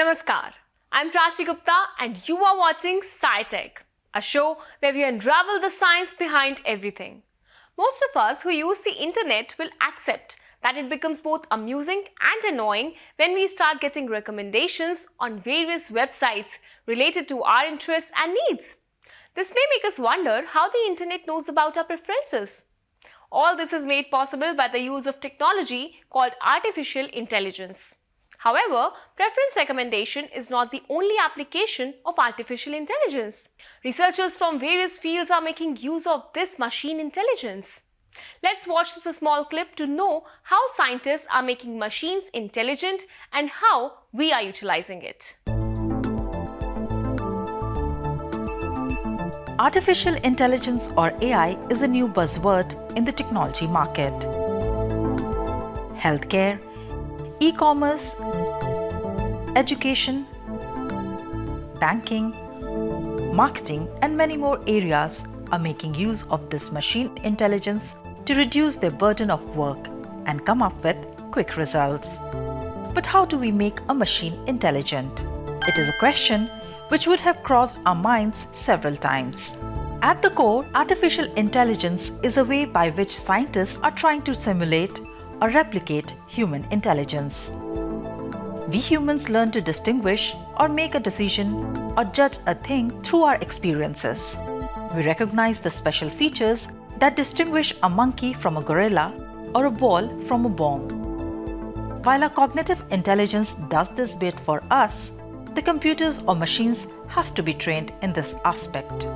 Namaskar, I'm Prachi Gupta and you are watching SciTech, a show where we unravel the science behind everything. Most of us who use the internet will accept that it becomes both amusing and annoying when we start getting recommendations on various websites related to our interests and needs. This may make us wonder how the internet knows about our preferences. All this is made possible by the use of technology called artificial intelligence. However, preference recommendation is not the only application of artificial intelligence. Researchers from various fields are making use of this machine intelligence. Let's watch this small clip to know how scientists are making machines intelligent and how we are utilizing it. Artificial intelligence or AI is a new buzzword in the technology market. Healthcare, e-commerce, education, banking, marketing, and many more areas are making use of this machine intelligence to reduce their burden of work and come up with quick results. But how do we make a machine intelligent? It is a question which would have crossed our minds several times. At the core, artificial intelligence is a way by which scientists are trying to simulate or replicate human intelligence. We humans learn to distinguish or make a decision or judge a thing through our experiences. We recognize the special features that distinguish a monkey from a gorilla or a ball from a bomb. While our cognitive intelligence does this bit for us, the computers or machines have to be trained in this aspect.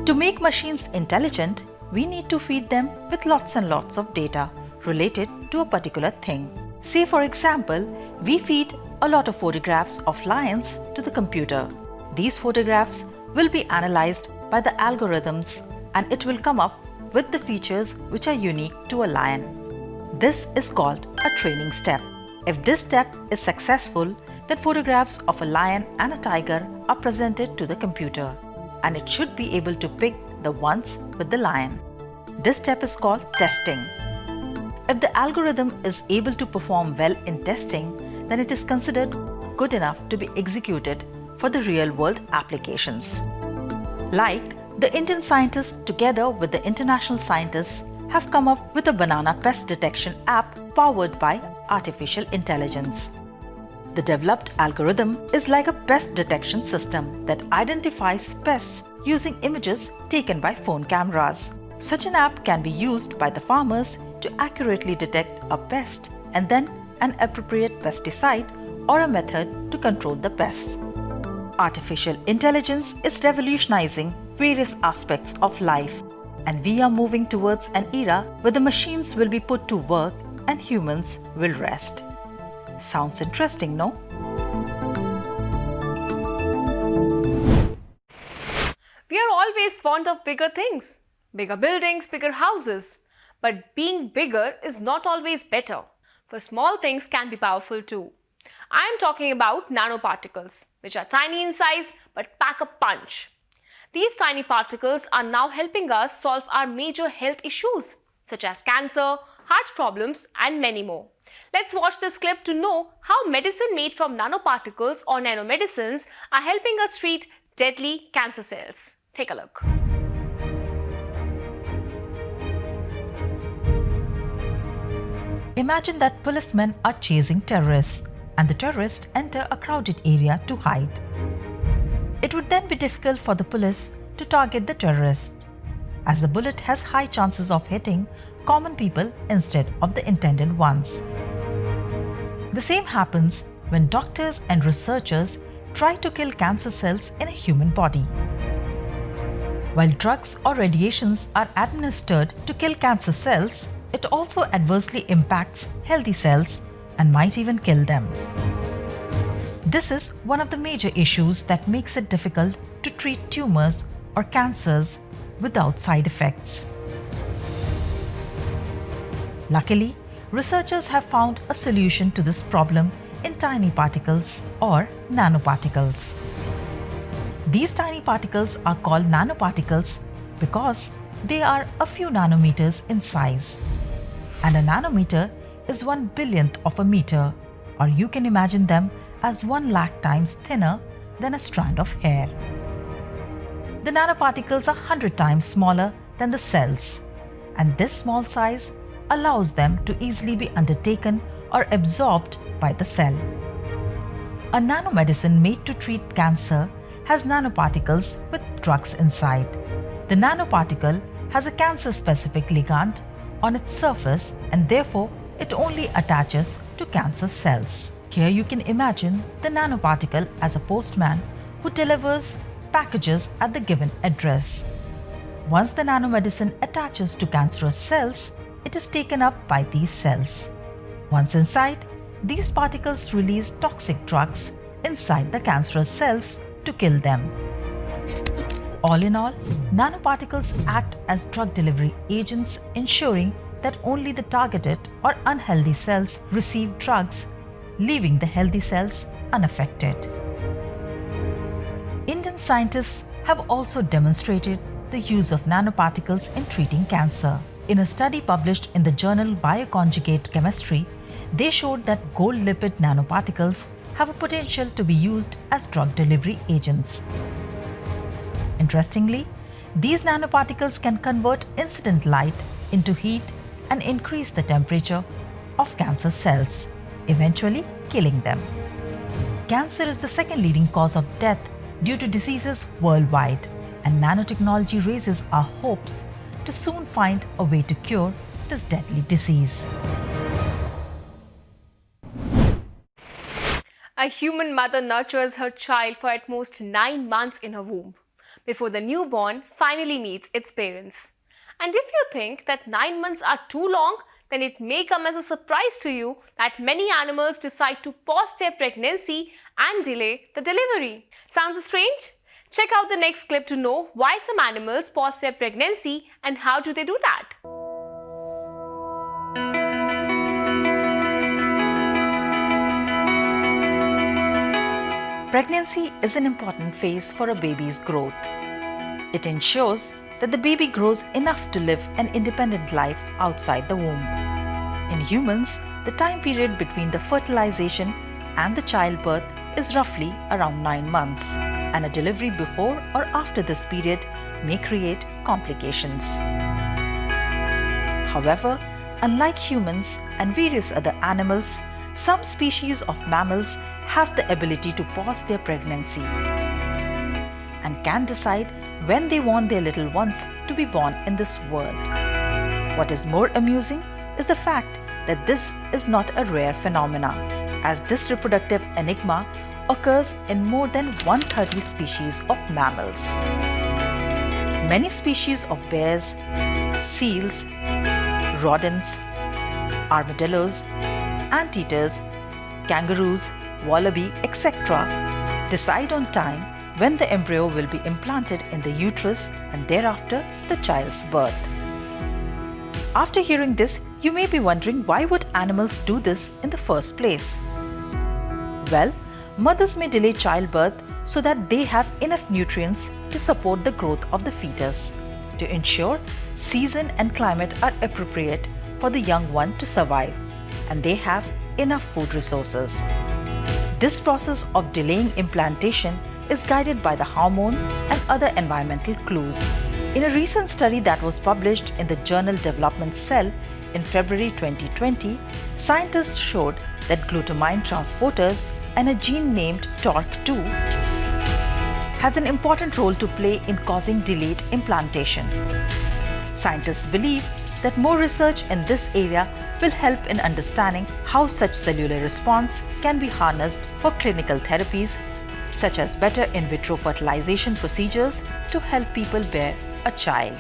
To make machines intelligent, we need to feed them with lots and lots of data related to a particular thing. Say for example, we feed a lot of photographs of lions to the computer. These photographs will be analyzed by the algorithms and it will come up with the features which are unique to a lion. This is called a training step. If this step is successful, then photographs of a lion and a tiger are presented to the computer and it should be able to pick the ones with the lion. This step is called testing. If the algorithm is able to perform well in testing, then it is considered good enough to be executed for the real-world applications. Like, the Indian scientists together with the international scientists have come up with a banana pest detection app powered by artificial intelligence. The developed algorithm is like a pest detection system that identifies pests using images taken by phone cameras. Such an app can be used by the farmers to accurately detect a pest and then an appropriate pesticide or a method to control the pests. Artificial intelligence is revolutionizing various aspects of life, and we are moving towards an era where the machines will be put to work and humans will rest. Sounds interesting, no? We are always fond of bigger things, bigger buildings, bigger houses. But being bigger is not always better, for small things can be powerful too. I am talking about nanoparticles, which are tiny in size but pack a punch. These tiny particles are now helping us solve our major health issues, such as cancer, heart problems, and many more. Let's watch this clip to know how medicine made from nanoparticles or nanomedicines are helping us treat deadly cancer cells. Take a look. Imagine that policemen are chasing terrorists and the terrorists enter a crowded area to hide. It would then be difficult for the police to target the terrorists, as the bullet has high chances of hitting common people instead of the intended ones. The same happens when doctors and researchers try to kill cancer cells in a human body. While drugs or radiations are administered to kill cancer cells, it also adversely impacts healthy cells and might even kill them. This is one of the major issues that makes it difficult to treat tumors or cancers without side effects. Luckily, researchers have found a solution to this problem in tiny particles or nanoparticles. These tiny particles are called nanoparticles because they are a few nanometers in size. And a nanometer is 1 billionth of a meter, or you can imagine them as 1,00,000 times thinner than a strand of hair. The nanoparticles are 100 times smaller than the cells, and this small size allows them to easily be undertaken or absorbed by the cell. A nanomedicine made to treat cancer has nanoparticles with drugs inside. The nanoparticle has a cancer-specific ligand on its surface and therefore it only attaches to cancer cells. Here you can imagine the nanoparticle as a postman who delivers packages at the given address. Once the nanomedicine attaches to cancerous cells, it is taken up by these cells. Once inside, these particles release toxic drugs inside the cancerous cells to kill them. All in all, nanoparticles act as drug delivery agents, ensuring that only the targeted or unhealthy cells receive drugs, leaving the healthy cells unaffected. Indian scientists have also demonstrated the use of nanoparticles in treating cancer. In a study published in the journal Bioconjugate Chemistry, they showed that gold lipid nanoparticles have a potential to be used as drug delivery agents. Interestingly, these nanoparticles can convert incident light into heat and increase the temperature of cancer cells, eventually killing them. Cancer is the second leading cause of death due to diseases worldwide, and nanotechnology raises our hopes to soon find a way to cure this deadly disease. A human mother nurtures her child for at most 9 months in her womb before the newborn finally meets its parents. And if you think that 9 months are too long, then it may come as a surprise to you that many animals decide to pause their pregnancy and delay the delivery. Sounds strange? Check out the next clip to know why some animals pause their pregnancy and how do they do that. Pregnancy is an important phase for a baby's growth. It ensures that the baby grows enough to live an independent life outside the womb. In humans, the time period between the fertilization and the childbirth is roughly around 9 months, and a delivery before or after this period may create complications. However, unlike humans and various other animals, some species of mammals have the ability to pause their pregnancy and can decide when they want their little ones to be born in this world. What is more amusing is the fact that this is not a rare phenomenon, as this reproductive enigma occurs in more than 130 species of mammals. Many species of bears, seals, rodents, armadillos, anteaters, kangaroos, wallaby, etc. decide on time when the embryo will be implanted in the uterus and thereafter the child's birth. After hearing this, you may be wondering why would animals do this in the first place? Well, mothers may delay childbirth so that they have enough nutrients to support the growth of the fetus, to ensure season and climate are appropriate for the young one to survive, and they have enough food resources. This process of delaying implantation is guided by the hormone and other environmental clues. In a recent study that was published in the journal Development Cell in February 2020, scientists showed that glutamine transporters and a gene named TORC2 has an important role to play in causing delayed implantation. Scientists believe that more research in this area will help in understanding how such cellular response can be harnessed for clinical therapies, such as better in vitro fertilization procedures to help people bear a child.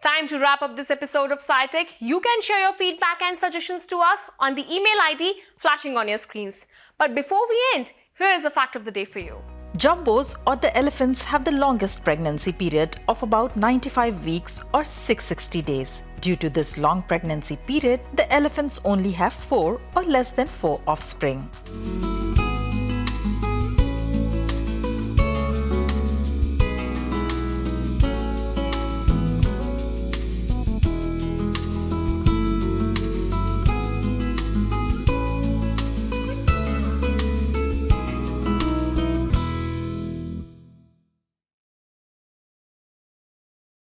Time to wrap up this episode of SciTech. You can share your feedback and suggestions to us on the email ID flashing on your screens. But before we end, here is a fact of the day for you. Jumbos or the elephants have the longest pregnancy period of about 95 weeks or 660 days. Due to this long pregnancy period, the elephants only have 4 or less than 4 offspring.